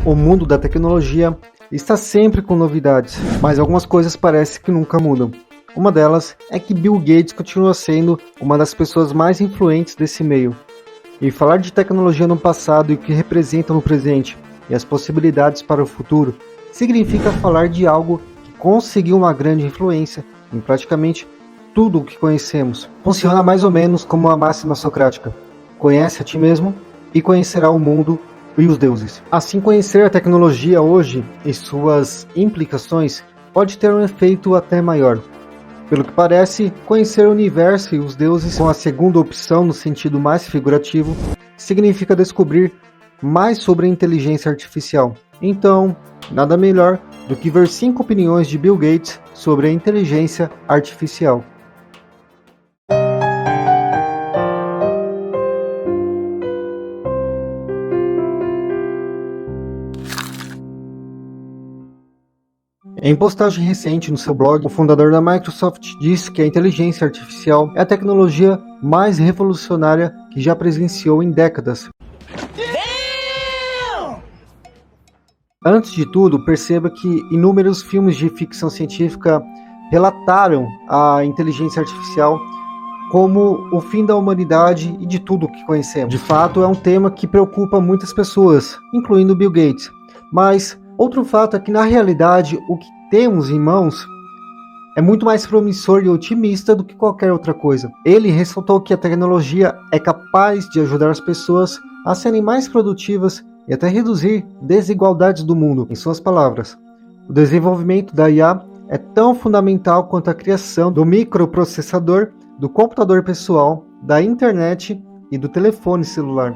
O mundo da tecnologia está sempre com novidades, mas algumas coisas parecem que nunca mudam. Uma delas é que Bill Gates continua sendo uma das pessoas mais influentes desse meio. E falar de tecnologia no passado e o que representa no presente e as possibilidades para o futuro significa falar de algo que conseguiu uma grande influência em praticamente tudo o que conhecemos. Funciona mais ou menos como a máxima socrática: conhece a ti mesmo e conhecerá o mundo e os deuses. Assim, conhecer a tecnologia hoje e suas implicações pode ter um efeito até maior. Pelo que parece, conhecer o universo e os deuses, com a segunda opção no sentido mais figurativo, significa descobrir mais sobre a inteligência artificial. Então, nada melhor do que ver 5 opiniões de Bill Gates sobre a inteligência artificial. Em postagem recente no seu blog, o fundador da Microsoft disse que a inteligência artificial é a tecnologia mais revolucionária que já presenciou em décadas. Antes de tudo, perceba que inúmeros filmes de ficção científica relataram a inteligência artificial como o fim da humanidade e de tudo o que conhecemos. De fato, é um tema que preocupa muitas pessoas, incluindo Bill Gates. Mas outro fato é que, na realidade, o que temos em mãos é muito mais promissor e otimista do que qualquer outra coisa. Ele ressaltou que a tecnologia é capaz de ajudar as pessoas a serem mais produtivas e até reduzir desigualdades do mundo. Em suas palavras, o desenvolvimento da IA é tão fundamental quanto a criação do microprocessador, do computador pessoal, da internet e do telefone celular.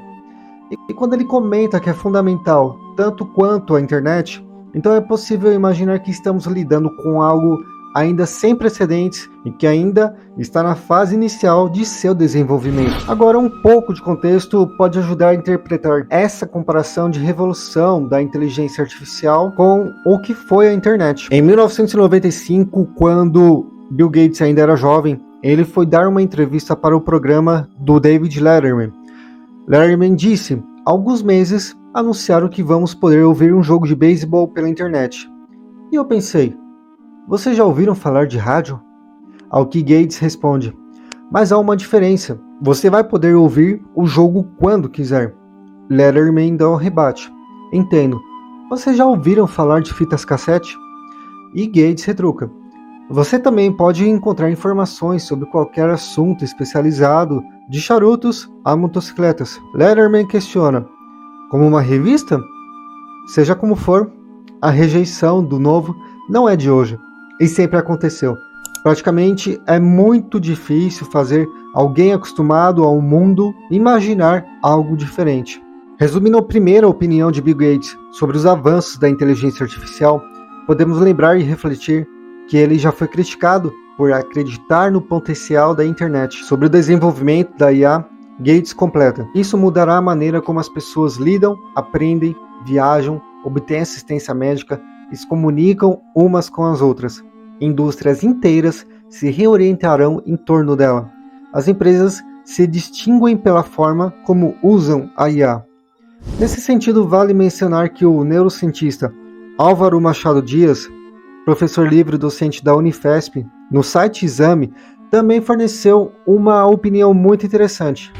E quando ele comenta que é fundamental tanto quanto a internet, então é possível imaginar que estamos lidando com algo ainda sem precedentes e que ainda está na fase inicial de seu desenvolvimento. Agora, um pouco de contexto pode ajudar a interpretar essa comparação de revolução da inteligência artificial com o que foi a internet. Em 1995, quando Bill Gates ainda era jovem, ele foi dar uma entrevista para o programa do David Letterman. Letterman disse: há alguns meses anunciaram que vamos poder ouvir um jogo de beisebol pela internet. E eu pensei, vocês já ouviram falar de rádio? Ao que Gates responde: mas há uma diferença, você vai poder ouvir o jogo quando quiser. Letterman dá um rebate: entendo, vocês já ouviram falar de fitas cassete? E Gates retruca: você também pode encontrar informações sobre qualquer assunto especializado, de charutos a motocicletas. Letterman questiona: como uma revista? Seja como for, a rejeição do novo não é de hoje, e sempre aconteceu. Praticamente é muito difícil fazer alguém acostumado ao mundo imaginar algo diferente. Resumindo a primeira opinião de Bill Gates sobre os avanços da inteligência artificial, podemos lembrar e refletir que ele já foi criticado por acreditar no potencial da internet. Sobre o desenvolvimento da IA, Gates completa: isso mudará a maneira como as pessoas lidam, aprendem, viajam, obtêm assistência médica e se comunicam umas com as outras. Indústrias inteiras se reorientarão em torno dela. As empresas se distinguem pela forma como usam a IA. Nesse sentido, vale mencionar que o neurocientista Álvaro Machado Dias, professor livre docente da Unifesp, no site Exame, também forneceu uma opinião muito interessante.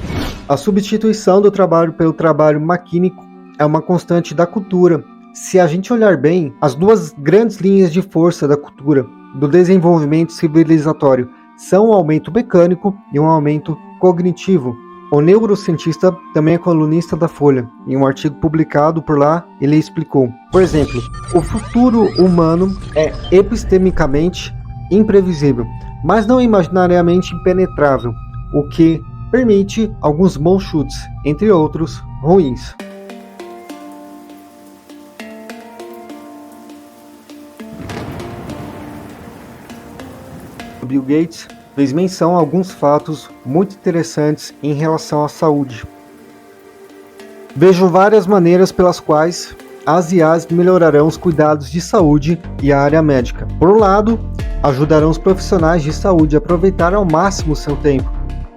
A substituição do trabalho pelo trabalho maquínico é uma constante da cultura. Se a gente olhar bem, as duas grandes linhas de força da cultura, do desenvolvimento civilizatório, são um aumento mecânico e um aumento cognitivo. O neurocientista também é colunista da Folha. Em um artigo publicado por lá, ele explicou: por exemplo, o futuro humano é epistemicamente imprevisível, mas não imaginariamente impenetrável, o que permite alguns bons chutes, entre outros ruins. Bill Gates fez menção a alguns fatos muito interessantes em relação à saúde. Vejo várias maneiras pelas quais as IAs melhorarão os cuidados de saúde e a área médica. Por um lado, ajudarão os profissionais de saúde a aproveitar ao máximo seu tempo,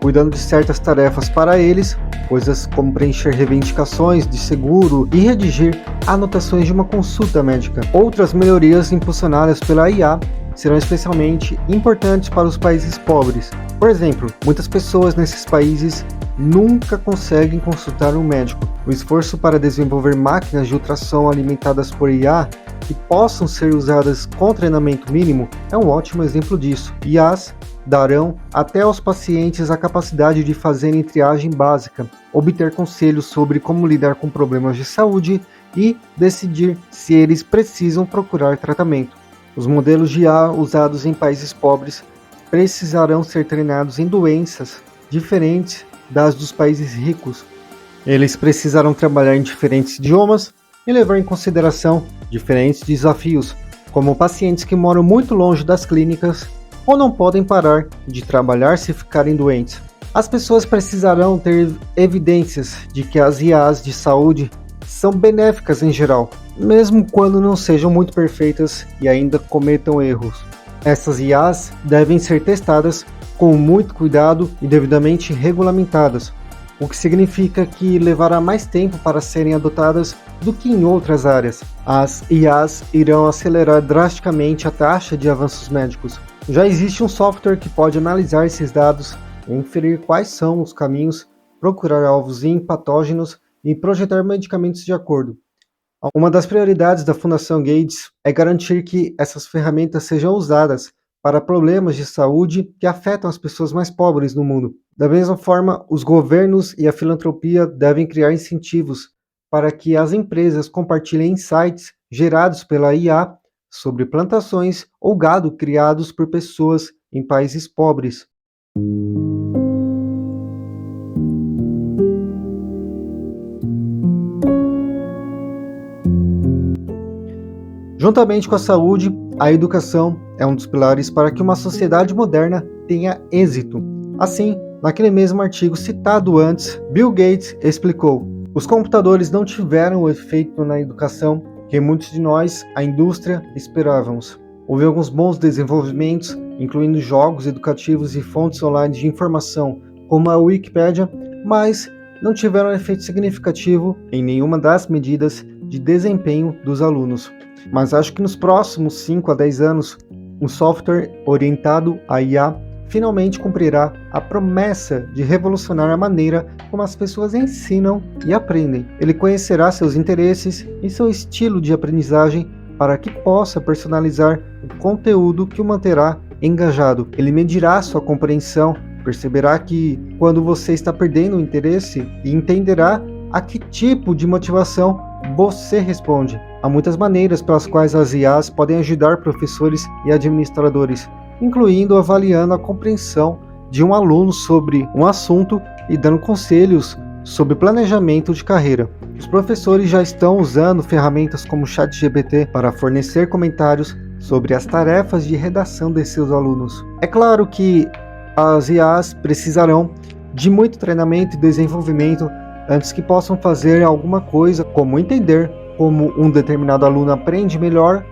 cuidando de certas tarefas para eles, coisas como preencher reivindicações de seguro e redigir anotações de uma consulta médica. Outras melhorias impulsionadas pela IA serão especialmente importantes para os países pobres. Por exemplo, muitas pessoas nesses países nunca conseguem consultar um médico. O esforço para desenvolver máquinas de ultrassom alimentadas por IA que possam ser usadas com treinamento mínimo é um ótimo exemplo disso. IAs darão até aos pacientes a capacidade de fazerem triagem básica, obter conselhos sobre como lidar com problemas de saúde e decidir se eles precisam procurar tratamento. Os modelos de IA usados em países pobres precisarão ser treinados em doenças diferentes das dos países ricos. Eles precisarão trabalhar em diferentes idiomas e levar em consideração diferentes desafios, como pacientes que moram muito longe das clínicas ou não podem parar de trabalhar se ficarem doentes. As pessoas precisarão ter evidências de que as IAs de saúde são benéficas em geral, mesmo quando não sejam muito perfeitas e ainda cometam erros. Essas IAs devem ser testadas com muito cuidado e devidamente regulamentadas, o que significa que levará mais tempo para serem adotadas do que em outras áreas. As IAs irão acelerar drasticamente a taxa de avanços médicos. Já existe um software que pode analisar esses dados e inferir quais são os caminhos, procurar alvos em patógenos e projetar medicamentos de acordo. Uma das prioridades da Fundação Gates é garantir que essas ferramentas sejam usadas para problemas de saúde que afetam as pessoas mais pobres no mundo. Da mesma forma, os governos e a filantropia devem criar incentivos para que as empresas compartilhem insights gerados pela IA sobre plantações ou gado criados por pessoas em países pobres. Juntamente com a saúde, a educação é um dos pilares para que uma sociedade moderna tenha êxito. Assim, naquele mesmo artigo citado antes, Bill Gates explicou: os computadores não tiveram o efeito na educação que muitos de nós, a indústria, esperávamos. Houve alguns bons desenvolvimentos, incluindo jogos educativos e fontes online de informação, como a Wikipédia, mas não tiveram efeito significativo em nenhuma das medidas de desempenho dos alunos. Mas acho que nos próximos 5 a 10 anos, um software orientado a IA finalmente cumprirá a promessa de revolucionar a maneira como as pessoas ensinam e aprendem. Ele conhecerá seus interesses e seu estilo de aprendizagem para que possa personalizar o conteúdo que o manterá engajado. Ele medirá sua compreensão, perceberá que quando você está perdendo o interesse e entenderá a que tipo de motivação você responde. Há muitas maneiras pelas quais as IAs podem ajudar professores e administradores, incluindo avaliando a compreensão de um aluno sobre um assunto e dando conselhos sobre planejamento de carreira. Os professores já estão usando ferramentas como o ChatGPT para fornecer comentários sobre as tarefas de redação de seus alunos. É claro que as IAs precisarão de muito treinamento e desenvolvimento antes que possam fazer alguma coisa, como entender como um determinado aluno aprende melhor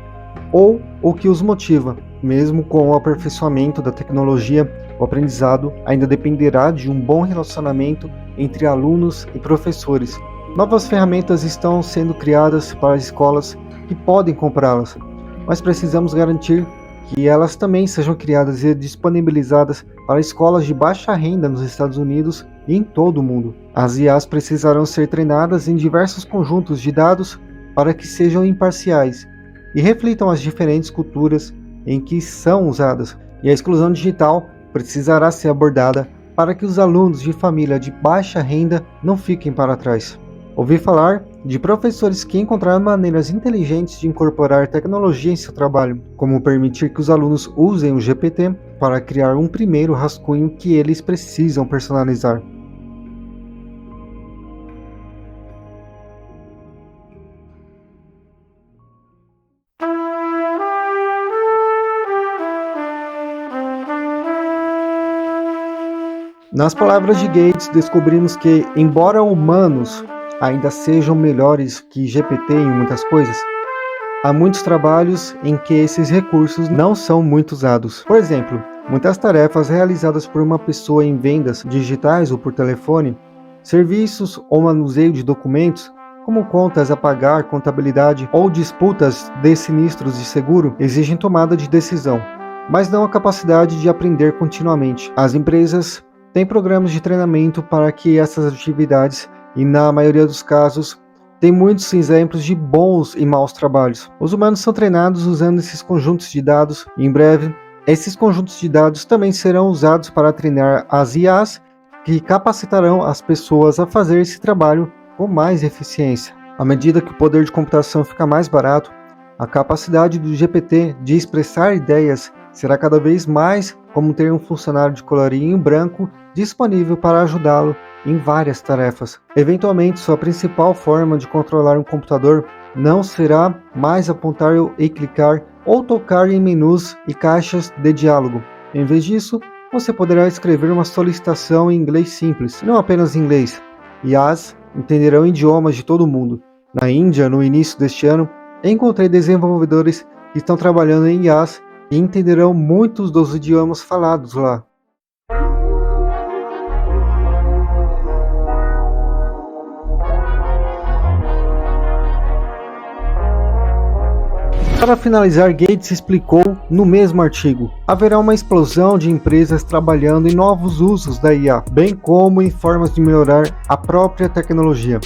ou o que os motiva. Mesmo com o aperfeiçoamento da tecnologia, o aprendizado ainda dependerá de um bom relacionamento entre alunos e professores. Novas ferramentas estão sendo criadas para as escolas que podem comprá-las, mas precisamos garantir que elas também sejam criadas e disponibilizadas para escolas de baixa renda nos Estados Unidos e em todo o mundo. As IAs precisarão ser treinadas em diversos conjuntos de dados para que sejam imparciais e reflitam as diferentes culturas em que são usadas, e a exclusão digital precisará ser abordada para que os alunos de família de baixa renda não fiquem para trás. Ouvi falar de professores que encontraram maneiras inteligentes de incorporar tecnologia em seu trabalho, como permitir que os alunos usem o GPT para criar um primeiro rascunho que eles precisam personalizar. Nas palavras de Gates, descobrimos que, embora humanos ainda sejam melhores que GPT em muitas coisas, há muitos trabalhos em que esses recursos não são muito usados. Por exemplo, Muitas tarefas realizadas por uma pessoa em vendas digitais ou por telefone, serviços ou manuseio de documentos, como contas a pagar, contabilidade ou disputas de sinistros de seguro, exigem tomada de decisão, mas não a capacidade de aprender continuamente. As empresas têm programas de treinamento para que essas atividades, e na maioria dos casos, tem muitos exemplos de bons e maus trabalhos. Os humanos são treinados usando esses conjuntos de dados e, em breve, esses conjuntos de dados também serão usados para treinar as IAs que capacitarão as pessoas a fazer esse trabalho com mais eficiência. À medida que o poder de computação fica mais barato, a capacidade do GPT de expressar ideias será cada vez mais como ter um funcionário de colarinho branco disponível para ajudá-lo em várias tarefas. Eventualmente, sua principal forma de controlar um computador não será mais apontar e clicar ou tocar em menus e caixas de diálogo. Em vez disso, você poderá escrever uma solicitação em inglês simples, não apenas em inglês. IAs entenderão idiomas de todo o mundo. Na Índia, no início deste ano, encontrei desenvolvedores que estão trabalhando em IAs e entenderão muitos dos idiomas falados lá. Para finalizar, Gates explicou no mesmo artigo: haverá uma explosão de empresas trabalhando em novos usos da IA, bem como em formas de melhorar a própria tecnologia.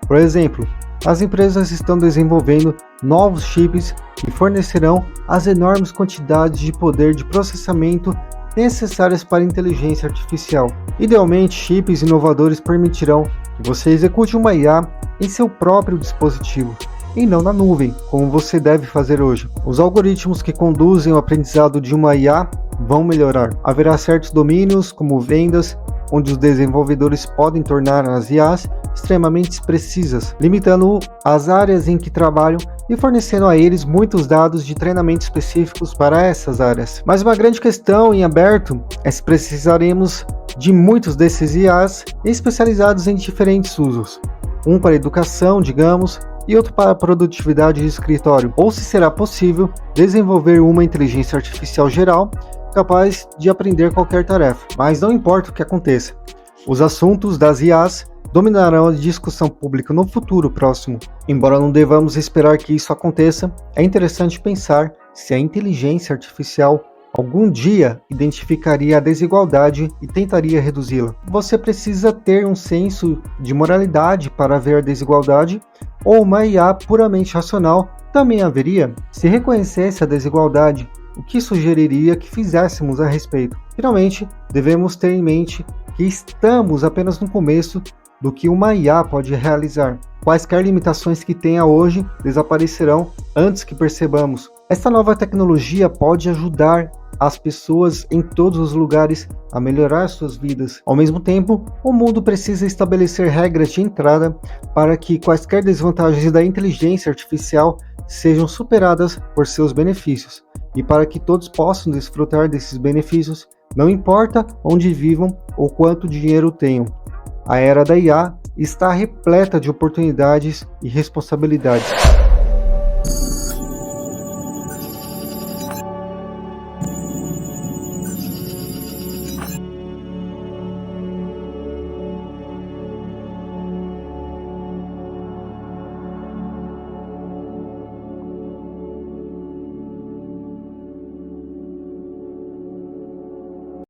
Por exemplo, as empresas estão desenvolvendo novos chips que fornecerão as enormes quantidades de poder de processamento necessárias para a inteligência artificial. Idealmente, chips inovadores permitirão que você execute uma IA em seu próprio dispositivo, e não na nuvem, como você deve fazer hoje. Os algoritmos que conduzem o aprendizado de uma IA vão melhorar. Haverá certos domínios, como vendas, onde os desenvolvedores podem tornar as IAs extremamente precisas, limitando as áreas em que trabalham e fornecendo a eles muitos dados de treinamento específicos para essas áreas. Mas uma grande questão em aberto é se precisaremos de muitos desses IAs especializados em diferentes usos. Um para educação, digamos, e outro para a produtividade de escritório, ou se será possível desenvolver uma inteligência artificial geral capaz de aprender qualquer tarefa. Mas não importa o que aconteça, os assuntos das IAs dominarão a discussão pública no futuro próximo. Embora não devamos esperar que isso aconteça, é interessante pensar se a inteligência artificial algum dia identificaria a desigualdade e tentaria reduzi-la. Você precisa ter um senso de moralidade para ver a desigualdade, ou uma IA puramente racional também haveria? Se reconhecesse a desigualdade, o que sugeriria que fizéssemos a respeito? Finalmente, devemos ter em mente que estamos apenas no começo do que uma IA pode realizar. Quaisquer limitações que tenha hoje desaparecerão antes que percebamos. Esta nova tecnologia pode ajudar as pessoas em todos os lugares a melhorar suas vidas. Ao mesmo tempo, o mundo precisa estabelecer regras de entrada para que quaisquer desvantagens da inteligência artificial sejam superadas por seus benefícios, e para que todos possam desfrutar desses benefícios, não importa onde vivam ou quanto dinheiro tenham. A era da IA está repleta de oportunidades e responsabilidades.